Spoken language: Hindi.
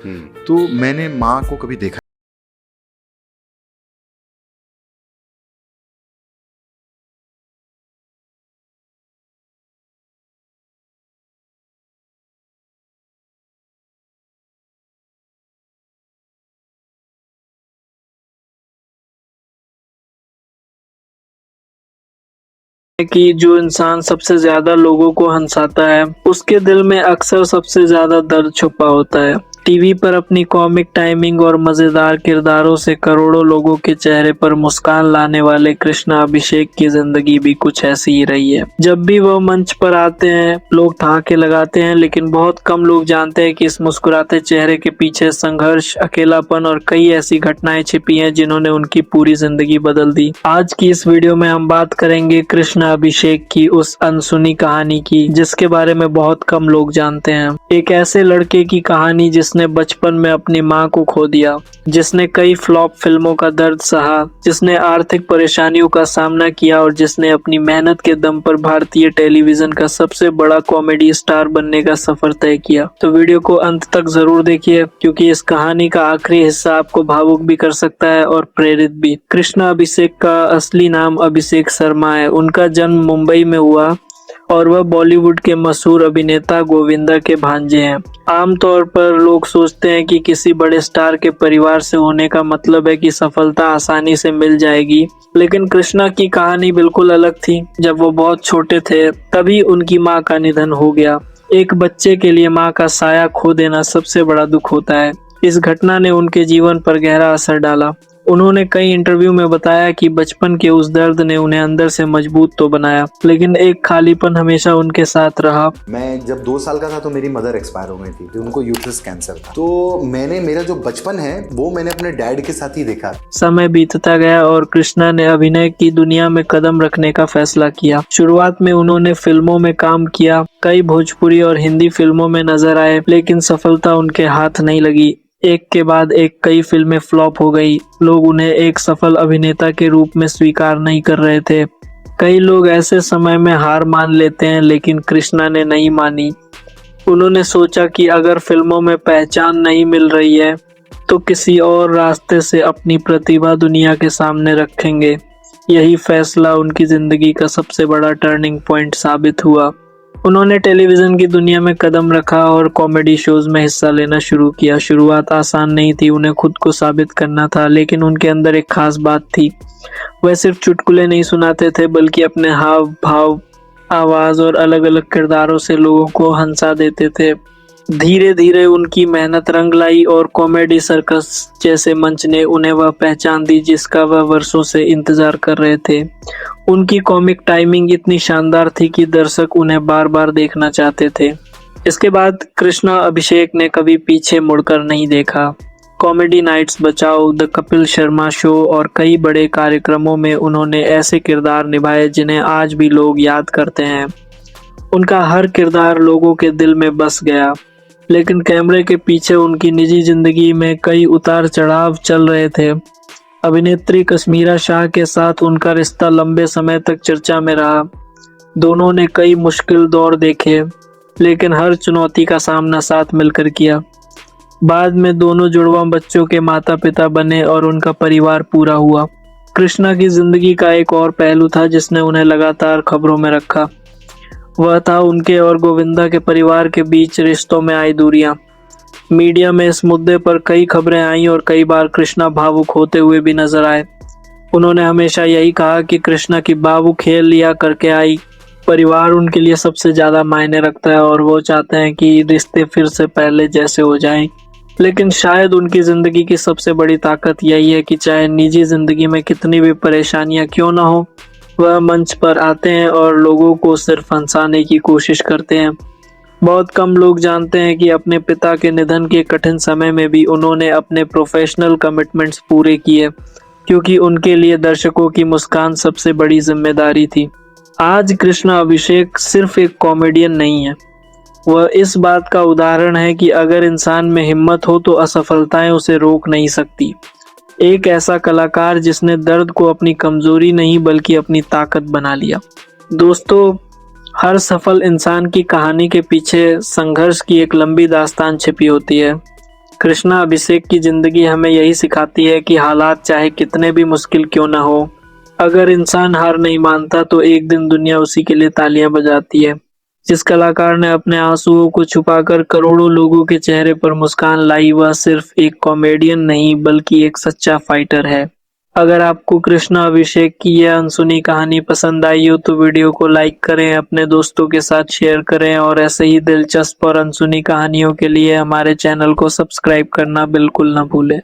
तो मैंने माँ को कभी देखा कि जो इंसान सबसे ज्यादा लोगों को हंसाता है उसके दिल में अक्सर सबसे ज्यादा दर्द छुपा होता है। टीवी पर अपनी कॉमिक टाइमिंग और मजेदार किरदारों से करोड़ों लोगों के चेहरे पर मुस्कान लाने वाले कृष्णा अभिषेक की जिंदगी भी कुछ ऐसी ही रही है। जब भी वह मंच पर आते हैं लोग ठहाके लगाते हैं, लेकिन बहुत कम लोग जानते हैं कि इस मुस्कुराते चेहरे के पीछे संघर्ष, अकेलापन और कई ऐसी घटनाएं छिपी हैं जिन्होंने उनकी पूरी जिंदगी बदल दी। आज की इस वीडियो में हम बात करेंगे कृष्णा अभिषेक की उस अनसुनी कहानी की जिसके बारे में बहुत कम लोग जानते हैं। एक ऐसे लड़के की कहानी जिसने बचपन में अपनी मां को खो दिया, जिसने कई फ्लॉप फिल्मों का दर्द सहा, जिसने आर्थिक परेशानियों का सामना किया और जिसने अपनी मेहनत के दम पर भारतीय टेलीविजन का सबसे बड़ा कॉमेडी स्टार बनने का सफर तय किया। तो वीडियो को अंत तक जरूर देखिए क्योंकि इस कहानी का आखिरी हिस्सा आपको भावुक भी कर सकता है और प्रेरित भी। कृष्णा अभिषेक का असली नाम अभिषेक शर्मा है। उनका जन्म मुंबई में हुआ और वह बॉलीवुड के मशहूर अभिनेता गोविंदा के भांजे हैं। आमतौर पर लोग सोचते हैं कि किसी बड़े स्टार के परिवार से होने का मतलब है कि सफलता आसानी से मिल जाएगी, लेकिन कृष्णा की कहानी बिल्कुल अलग थी। जब वो बहुत छोटे थे तभी उनकी मां का निधन हो गया। एक बच्चे के लिए मां का साया खो देना सबसे बड़ा दुख होता है। इस घटना ने उनके जीवन पर गहरा असर डाला। उन्होंने कई इंटरव्यू में बताया कि बचपन के उस दर्द ने उन्हें अंदर से मजबूत तो बनाया, लेकिन एक खालीपन हमेशा उनके साथ रहा। मैं जब 2 साल का था तो मेरी मदर एक्सपायर हो गई थी, तो उनको यूट्रस कैंसर था। तो मेरा जो बचपन है वो मैंने अपने डैड के साथ ही देखा। समय बीतता गया और कृष्णा ने अभिनय की दुनिया में कदम रखने का फैसला किया। शुरुआत में उन्होंने फिल्मों में काम किया, कई भोजपुरी और हिंदी फिल्मों में नजर आए, लेकिन सफलता उनके हाथ नहीं लगी। एक के बाद एक कई फिल्में फ्लॉप हो गई। लोग उन्हें एक सफल अभिनेता के रूप में स्वीकार नहीं कर रहे थे। कई लोग ऐसे समय में हार मान लेते हैं, लेकिन कृष्णा ने नहीं मानी। उन्होंने सोचा कि अगर फिल्मों में पहचान नहीं मिल रही है तो किसी और रास्ते से अपनी प्रतिभा दुनिया के सामने रखेंगे। यही फैसला उनकी जिंदगी का सबसे बड़ा टर्निंग पॉइंट साबित हुआ। उन्होंने टेलीविजन की दुनिया में कदम रखा और कॉमेडी शोज में हिस्सा लेना शुरू किया। शुरुआत आसान नहीं थी, उन्हें खुद को साबित करना था, लेकिन उनके अंदर एक खास बात थी। वह सिर्फ चुटकुले नहीं सुनाते थे बल्कि अपने हाव भाव, आवाज और अलग अलग किरदारों से लोगों को हंसा देते थे। धीरे धीरे उनकी मेहनत रंग लाई और कॉमेडी सर्कस जैसे मंच ने उन्हें वह पहचान दी जिसका वह वर्षों से इंतजार कर रहे थे। उनकी कॉमिक टाइमिंग इतनी शानदार थी कि दर्शक उन्हें बार बार देखना चाहते थे। इसके बाद कृष्णा अभिषेक ने कभी पीछे मुड़कर नहीं देखा। कॉमेडी नाइट्स बचाओ, द कपिल शर्मा शो और कई बड़े कार्यक्रमों में उन्होंने ऐसे किरदार निभाए जिन्हें आज भी लोग याद करते हैं। उनका हर किरदार लोगों के दिल में बस गया, लेकिन कैमरे के पीछे उनकी निजी जिंदगी में कई उतार चढ़ाव चल रहे थे। अभिनेत्री कश्मीरा शाह के साथ उनका रिश्ता लंबे समय तक चर्चा में रहा। दोनों ने कई मुश्किल दौर देखे, लेकिन हर चुनौती का सामना साथ मिलकर किया। बाद में दोनों जुड़वा बच्चों के माता पिता बने और उनका परिवार पूरा हुआ। कृष्णा की जिंदगी का एक और पहलू था जिसने उन्हें लगातार खबरों में रखा। वह था उनके और गोविंदा के परिवार के बीच रिश्तों में आई दूरियां। मीडिया में इस मुद्दे पर कई खबरें आईं और कई बार कृष्णा भावुक होते हुए भी नजर आए। उन्होंने हमेशा यही कहा कि कृष्णा की बाबू खेल लिया करके आई। परिवार उनके लिए सबसे ज्यादा मायने रखता है और वो चाहते हैं कि रिश्ते फिर से पहले जैसे हो जाएं। लेकिन शायद उनकी जिंदगी की सबसे बड़ी ताकत यही है कि चाहे निजी जिंदगी में कितनी भी परेशानियां क्यों ना हो, वह मंच पर आते हैं और लोगों को सिर्फ हंसाने की कोशिश करते हैं। बहुत कम लोग जानते हैं कि अपने पिता के निधन के कठिन समय में भी उन्होंने अपने प्रोफेशनल कमिटमेंट्स पूरे किए, क्योंकि उनके लिए दर्शकों की मुस्कान सबसे बड़ी जिम्मेदारी थी। आज कृष्णा अभिषेक सिर्फ एक कॉमेडियन नहीं है, वह इस बात का उदाहरण है कि अगर इंसान में हिम्मत हो तो असफलताएं उसे रोक नहीं सकती। एक ऐसा कलाकार जिसने दर्द को अपनी कमजोरी नहीं बल्कि अपनी ताकत बना लिया। दोस्तों, हर सफल इंसान की कहानी के पीछे संघर्ष की एक लंबी दास्तान छिपी होती है। कृष्णा अभिषेक की जिंदगी हमें यही सिखाती है कि हालात चाहे कितने भी मुश्किल क्यों न हो, अगर इंसान हार नहीं मानता तो एक दिन दुनिया उसी के लिए तालियां बजाती है। जिस कलाकार ने अपने आंसुओं को छुपाकर करोड़ों लोगों के चेहरे पर मुस्कान लाई, वह सिर्फ एक कॉमेडियन नहीं बल्कि एक सच्चा फाइटर है। अगर आपको कृष्णा अभिषेक की यह अनसुनी कहानी पसंद आई हो तो वीडियो को लाइक करें, अपने दोस्तों के साथ शेयर करें और ऐसे ही दिलचस्प और अनसुनी कहानियों के लिए हमारे चैनल को सब्सक्राइब करना बिल्कुल न भूलें।